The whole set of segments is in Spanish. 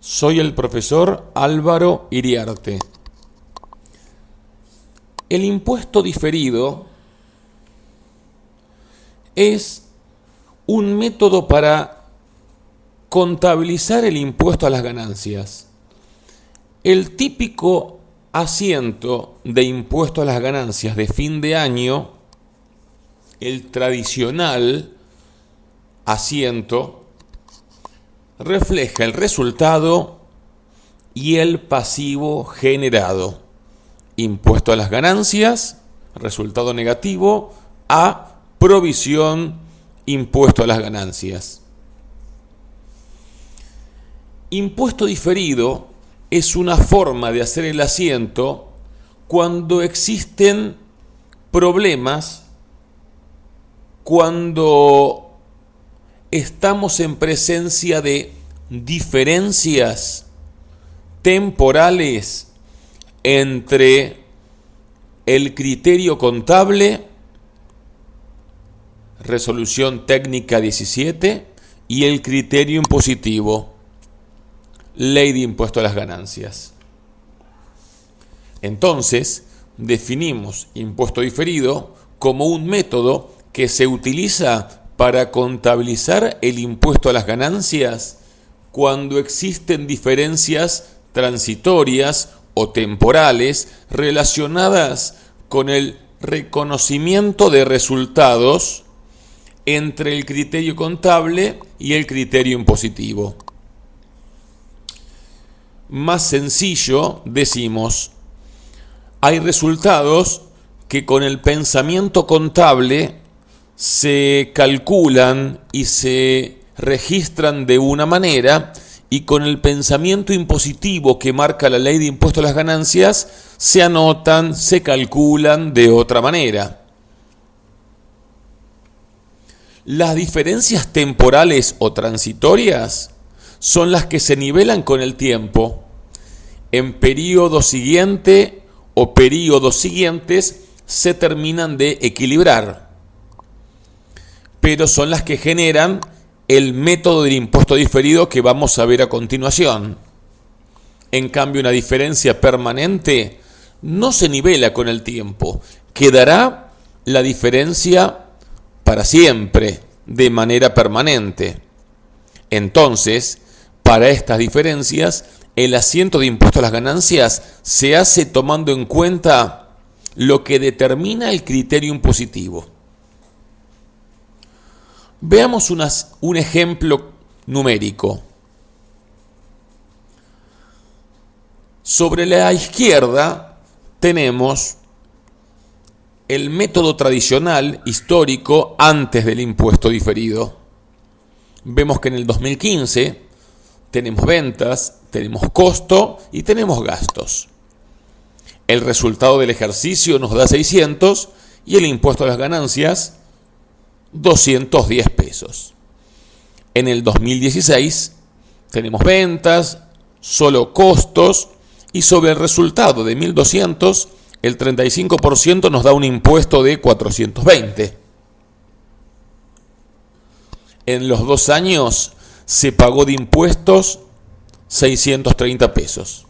Soy el profesor Álvaro Iriarte. El impuesto diferido es un método para contabilizar el impuesto a las ganancias. El típico asiento de impuesto a las ganancias de fin de año, el tradicional asiento, refleja el resultado y el pasivo generado. Impuesto a las ganancias, resultado negativo, a provisión, impuesto a las ganancias. Impuesto diferido es una forma de hacer el asiento cuando existen problemas, cuando estamos en presencia de diferencias temporales entre el criterio contable, resolución técnica 17, y el criterio impositivo, ley de impuesto a las ganancias. Entonces, definimos impuesto diferido como un método que se utiliza para contabilizar el impuesto a las ganancias cuando existen diferencias transitorias o temporales relacionadas con el reconocimiento de resultados entre el criterio contable y el criterio impositivo. Más sencillo, decimos, hay resultados que con el pensamiento contable se calculan y se registran de una manera, y con el pensamiento impositivo que marca la ley de impuesto a las ganancias se anotan, se calculan de otra manera. Las diferencias temporales o transitorias son las que se nivelan con el tiempo. En periodo siguiente o periodos siguientes se terminan de equilibrar, pero son las que generan el método del impuesto diferido que vamos a ver a continuación. En cambio, una diferencia permanente no se nivela con el tiempo, quedará la diferencia para siempre, de manera permanente. Entonces, para estas diferencias, el asiento de impuesto a las ganancias se hace tomando en cuenta lo que determina el criterio impositivo. Veamos un ejemplo numérico. Sobre la izquierda tenemos el método tradicional histórico antes del impuesto diferido. Vemos que en el 2015 tenemos ventas, tenemos costo y tenemos gastos. El resultado del ejercicio nos da 600 y el impuesto a las ganancias 210 pesos. En el 2016 tenemos ventas, solo costos, y sobre el resultado de 1.200, el 35% nos da un impuesto de 420. En los 2 años se pagó de impuestos 630 pesos.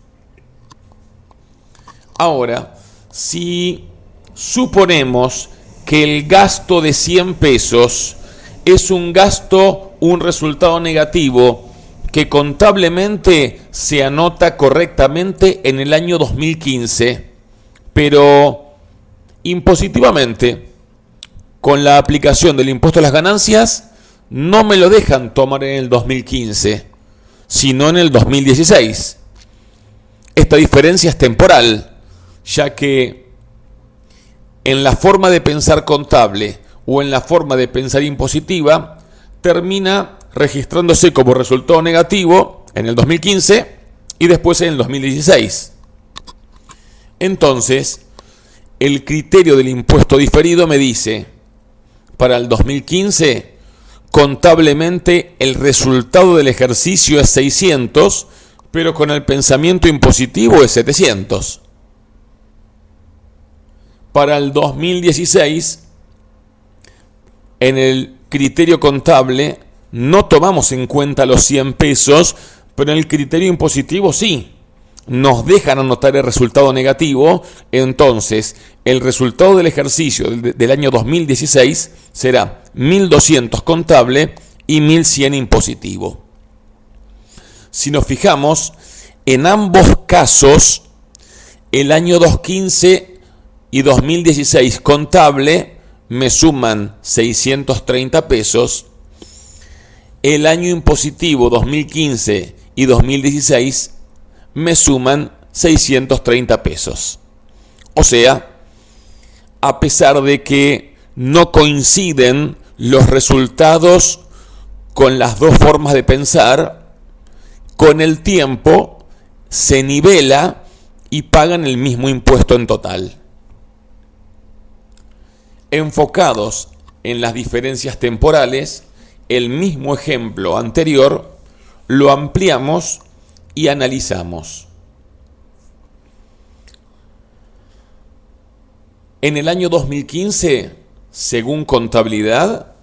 Ahora, si suponemos que el gasto de 100 pesos es un resultado negativo que contablemente se anota correctamente en el año 2015, pero impositivamente, con la aplicación del impuesto a las ganancias, no me lo dejan tomar en el 2015, sino en el 2016. Esta diferencia es temporal, ya que en la forma de pensar contable o en la forma de pensar impositiva, termina registrándose como resultado negativo en el 2015 y después en el 2016. Entonces, el criterio del impuesto diferido me dice, para el 2015, contablemente el resultado del ejercicio es 600, pero con el pensamiento impositivo es 700. Para el 2016, en el criterio contable, no tomamos en cuenta los 100 pesos pero en el criterio impositivo sí. Nos dejan anotar el resultado negativo, entonces el resultado del ejercicio del año 2016 será 1.200 contable y 1.100 impositivo. Si nos fijamos, en ambos casos, el año 2015 y 2016 contable me suman 630 pesos, el año impositivo 2015 y 2016 me suman 630 pesos. O sea, a pesar de que no coinciden los resultados con las dos formas de pensar, con el tiempo se nivela y pagan el mismo impuesto en total. Enfocados en las diferencias temporales, el mismo ejemplo anterior lo ampliamos y analizamos. En el año 2015, según contabilidad,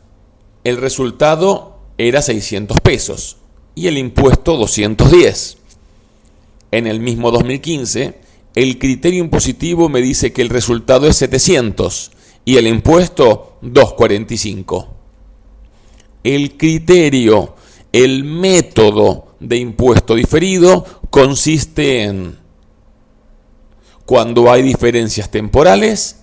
el resultado era 600 pesos y el impuesto 210. En el mismo 2015, el criterio impositivo me dice que el resultado es 700 y el impuesto 245. El criterio, el método de impuesto diferido consiste en, cuando hay diferencias temporales,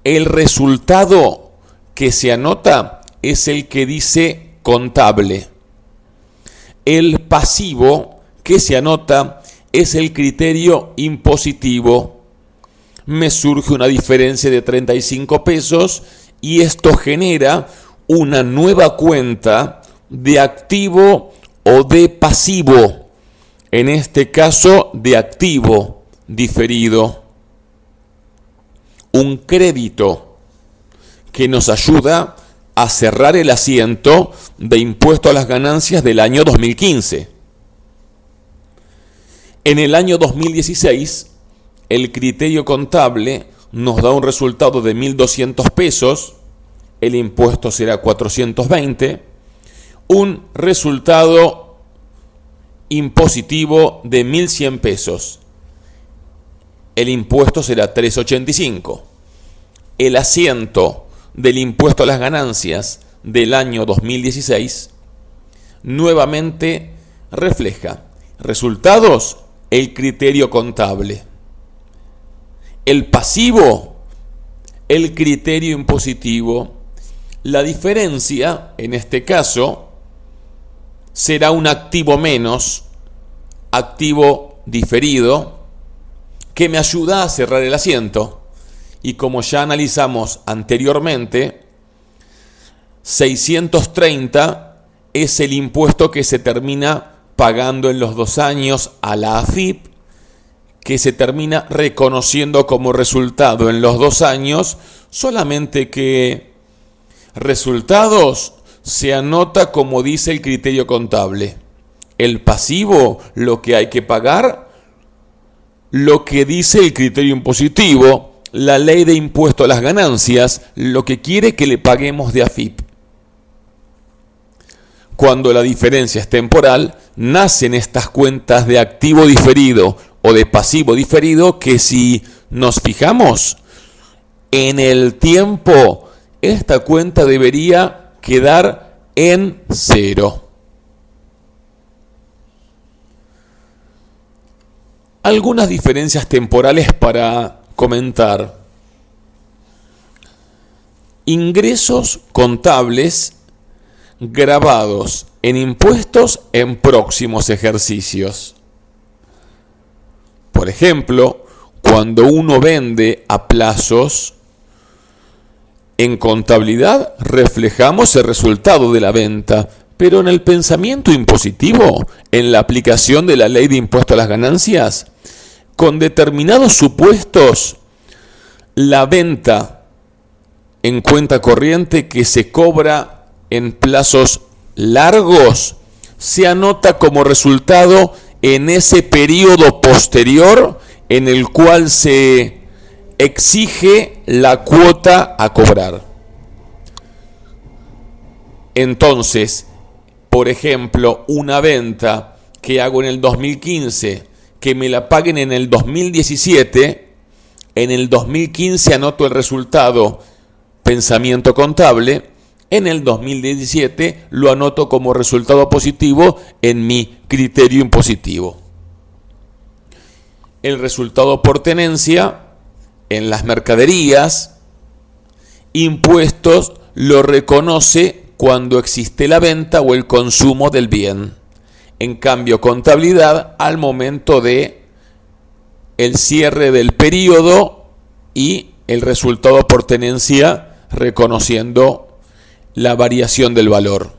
el resultado que se anota es el que dice contable. El pasivo que se anota es el criterio impositivo. Me surge una diferencia de 35 pesos y esto genera una nueva cuenta de activo o de pasivo, en este caso de activo diferido, un crédito que nos ayuda a cerrar el asiento de impuesto a las ganancias del año 2015. En el año 2016, el criterio contable nos da un resultado de 1.200 pesos, el impuesto será 420, un resultado impositivo de 1.100 pesos. El impuesto será 385. El asiento del impuesto a las ganancias del año 2016 nuevamente refleja resultados, el criterio contable. El pasivo, el criterio impositivo. La diferencia, en este caso, será un activo menos, activo diferido, que me ayuda a cerrar el asiento. Y como ya analizamos anteriormente, 630 es el impuesto que se termina pagando en los 2 años a la AFIP, que se termina reconociendo como resultado en los 2 años, solamente que resultados se anota como dice el criterio contable. El pasivo, lo que hay que pagar, lo que dice el criterio impositivo, la ley de impuesto a las ganancias, lo que quiere que le paguemos de AFIP. Cuando la diferencia es temporal, nacen estas cuentas de activo diferido o de pasivo diferido que, si nos fijamos en el tiempo, esta cuenta debería quedar en 0. Algunas diferencias temporales para comentar. Ingresos contables grabados en impuestos en próximos ejercicios. Por ejemplo, cuando uno vende a plazos, en contabilidad reflejamos el resultado de la venta, pero en el pensamiento impositivo, en la aplicación de la ley de impuesto a las ganancias, con determinados supuestos, la venta en cuenta corriente que se cobra en plazos largos se anota como resultado en ese periodo posterior en el cual se exige la cuota a cobrar. Entonces, por ejemplo, una venta que que hago en el 2015, que me la paguen en el 2017, en el 2015 anoto el resultado, pensamiento contable, en el 2017 lo anoto como resultado positivo en mi criterio impositivo. El resultado por tenencia en las mercaderías, impuestos lo reconoce cuando existe la venta o el consumo del bien. En cambio, contabilidad al momento de el cierre del periodo y el resultado por tenencia reconociendo la variación del valor.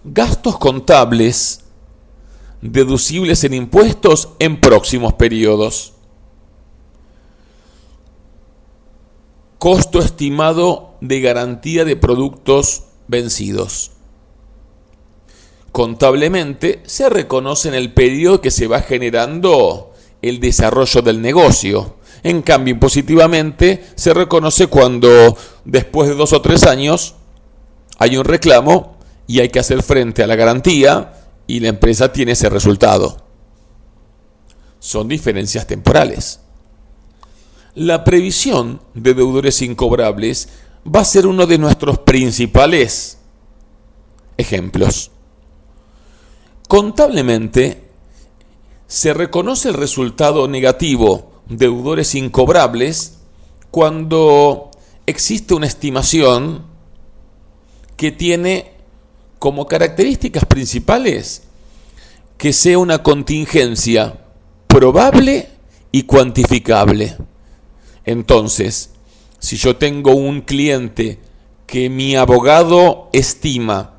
Gastos contables deducibles en impuestos en próximos periodos. Costo estimado de garantía de productos vencidos. Contablemente se reconoce en el periodo que se va generando el desarrollo del negocio. En cambio, impositivamente se reconoce cuando después de 2 o 3 años hay un reclamo y hay que hacer frente a la garantía y la empresa tiene ese resultado. Son diferencias temporales. La previsión de deudores incobrables va a ser uno de nuestros principales ejemplos. Contablemente, se reconoce el resultado negativo, deudores incobrables, cuando existe una estimación que tiene como características principales que sea una contingencia probable y cuantificable. Entonces, si yo tengo un cliente que mi abogado estima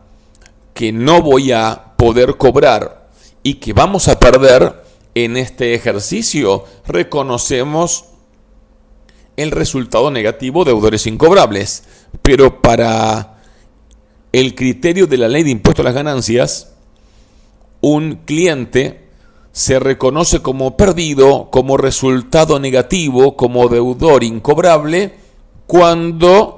que no voy a poder cobrar y que vamos a perder en este ejercicio, reconocemos el resultado negativo de deudores incobrables. Pero para el criterio de la ley de impuesto a las ganancias, un cliente se reconoce como perdido, como resultado negativo, como deudor incobrable, cuando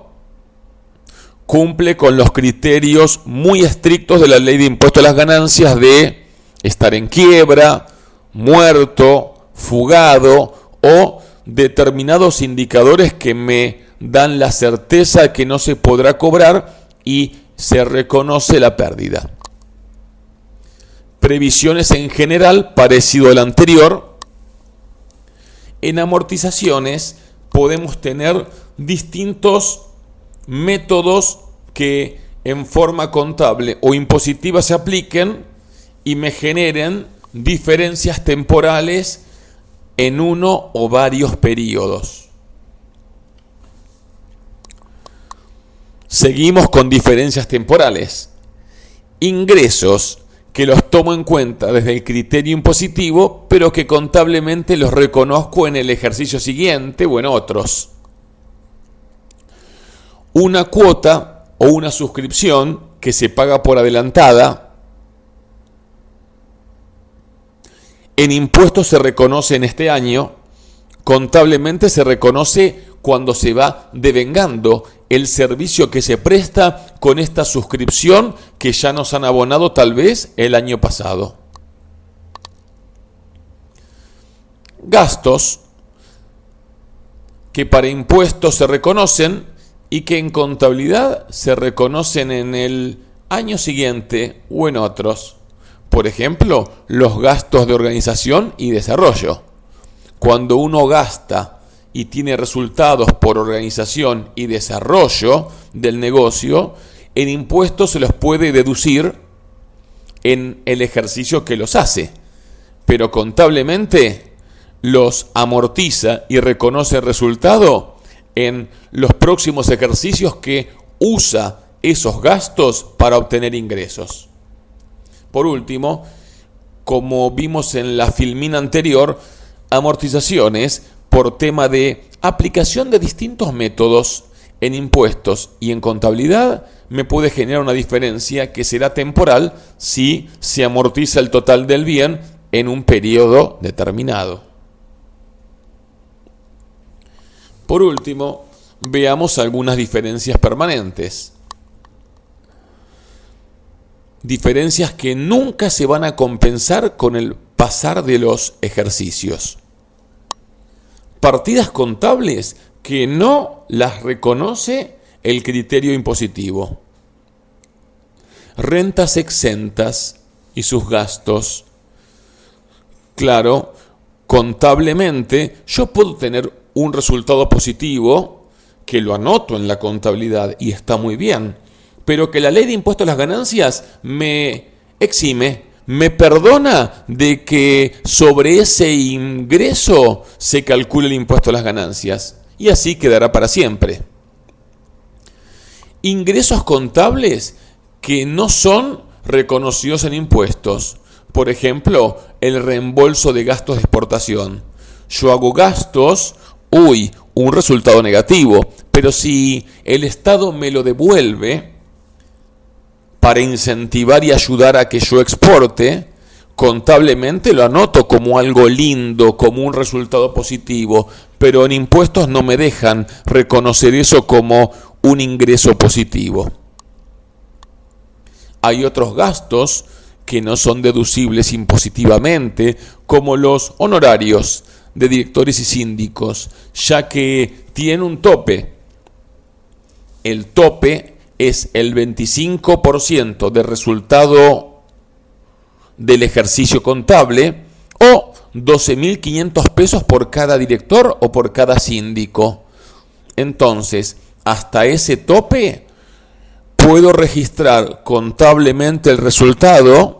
cumple con los criterios muy estrictos de la ley de impuesto a las ganancias de estar en quiebra, muerto, fugado o determinados indicadores que me dan la certeza de que no se podrá cobrar y se reconoce la pérdida. Previsiones en general, parecido al anterior. En amortizaciones podemos tener distintos métodos que en forma contable o impositiva se apliquen y me generen diferencias temporales en uno o varios periodos. Seguimos con diferencias temporales. Ingresos que los tomo en cuenta desde el criterio impositivo, pero que contablemente los reconozco en el ejercicio siguiente o en otros. Una cuota o una suscripción que se paga por adelantada, en impuestos se reconoce en este año, contablemente se reconoce cuando se va devengando el servicio que se presta con esta suscripción que ya nos han abonado tal vez el año pasado. Gastos que para impuestos se reconocen y que en contabilidad se reconocen en el año siguiente o en otros. Por ejemplo, los gastos de organización y desarrollo. Cuando uno gasta y tiene resultados por organización y desarrollo del negocio, en impuestos se los puede deducir en el ejercicio que los hace, pero contablemente los amortiza y reconoce el resultado en los próximos ejercicios que usa esos gastos para obtener ingresos. Por último, como vimos en la filmina anterior, amortizaciones por tema de aplicación de distintos métodos en impuestos y en contabilidad me puede generar una diferencia que será temporal si se amortiza el total del bien en un periodo determinado. Por último, veamos algunas diferencias permanentes. Diferencias que nunca se van a compensar con el pasar de los ejercicios. Partidas contables que no las reconoce el criterio impositivo. Rentas exentas y sus gastos. Claro, contablemente yo puedo tener un resultado positivo que lo anoto en la contabilidad y está muy bien, pero que la ley de impuestos a las ganancias me exime, me perdona de que sobre ese ingreso se calcule el impuesto a las ganancias y así quedará para siempre. Ingresos contables que no son reconocidos en impuestos. Por ejemplo, el reembolso de gastos de exportación. Yo hago gastos, un resultado negativo, pero si el Estado me lo devuelve para incentivar y ayudar a que yo exporte, contablemente lo anoto como algo lindo, como un resultado positivo, pero en impuestos no me dejan reconocer eso como un ingreso positivo. Hay otros gastos que no son deducibles impositivamente, como los honorarios de directores y síndicos, ya que tienen un tope. El tope es el 25% del resultado del ejercicio contable o 12.500 pesos por cada director o por cada síndico. Entonces, hasta ese tope puedo registrar contablemente el resultado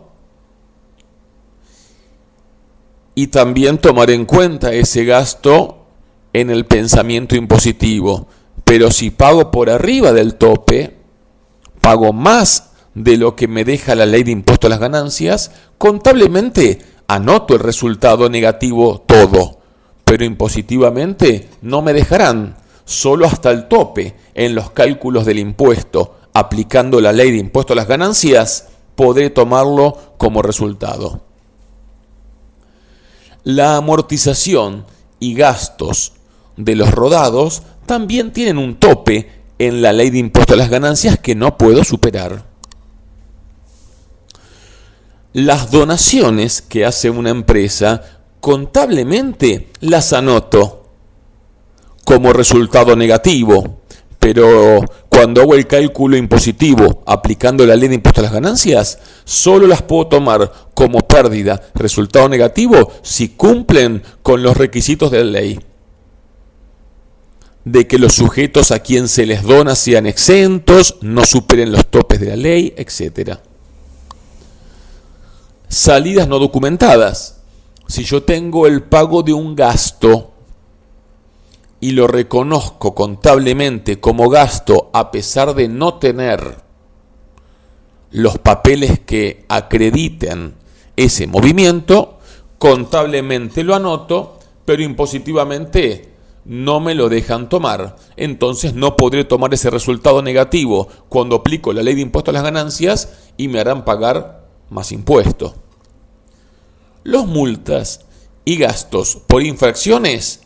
y también tomar en cuenta ese gasto en el pensamiento impositivo. Pero si pago por arriba del tope, pago más de lo que me deja la ley de impuesto a las ganancias, contablemente anoto el resultado negativo todo, pero impositivamente no me dejarán, solo hasta el tope en los cálculos del impuesto. Aplicando la ley de impuesto a las ganancias, podré tomarlo como resultado. La amortización y gastos de los rodados también tienen un tope en la ley de impuesto a las ganancias que no puedo superar. Las donaciones que hace una empresa, contablemente las anoto como resultado negativo, pero cuando hago el cálculo impositivo aplicando la ley de impuesto a las ganancias, solo las puedo tomar como pérdida, resultado negativo, si cumplen con los requisitos de la ley. De que los sujetos a quien se les dona sean exentos, no superen los topes de la ley, etc. Salidas no documentadas. Si yo tengo el pago de un gasto y lo reconozco contablemente como gasto a pesar de no tener los papeles que acrediten ese movimiento, contablemente lo anoto, pero impositivamente no me lo dejan tomar. Entonces no podré tomar ese resultado negativo cuando aplico la ley de impuesto a las ganancias y me harán pagar más impuesto. Los multas y gastos por infracciones,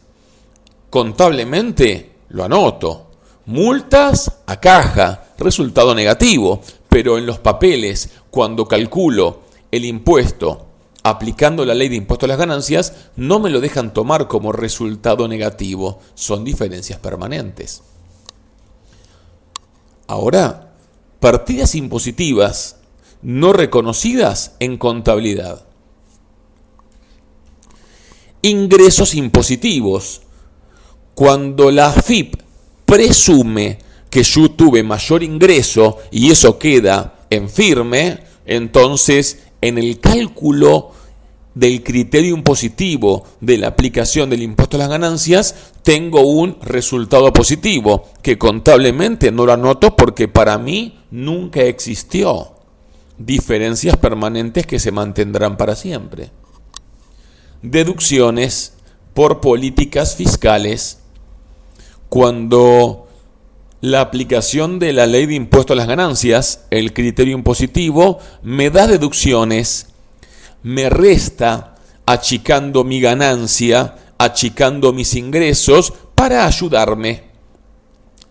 contablemente lo anoto. Multas a caja, resultado negativo, pero en los papeles, cuando calculo el impuesto aplicando la ley de impuesto a las ganancias, no me lo dejan tomar como resultado negativo. Son diferencias permanentes. Ahora, partidas impositivas no reconocidas en contabilidad. Ingresos impositivos. Cuando la AFIP presume que yo tuve mayor ingreso y eso queda en firme, entonces en el cálculo del criterio impositivo de la aplicación del impuesto a las ganancias tengo un resultado positivo que contablemente no lo anoto porque para mí nunca existió. Diferencias permanentes que se mantendrán para siempre. Deducciones por políticas fiscales. Cuando la aplicación de la ley de impuesto a las ganancias, el criterio impositivo, me da deducciones, me resta achicando mi ganancia, achicando mis ingresos para ayudarme.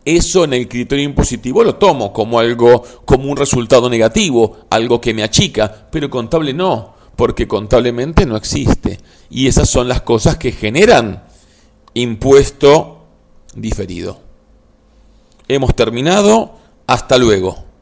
Eso en el criterio impositivo lo tomo como algo, como un resultado negativo, algo que me achica, pero contable no, porque contablemente no existe. Y esas son las cosas que generan impuesto diferido. Hemos terminado, hasta luego.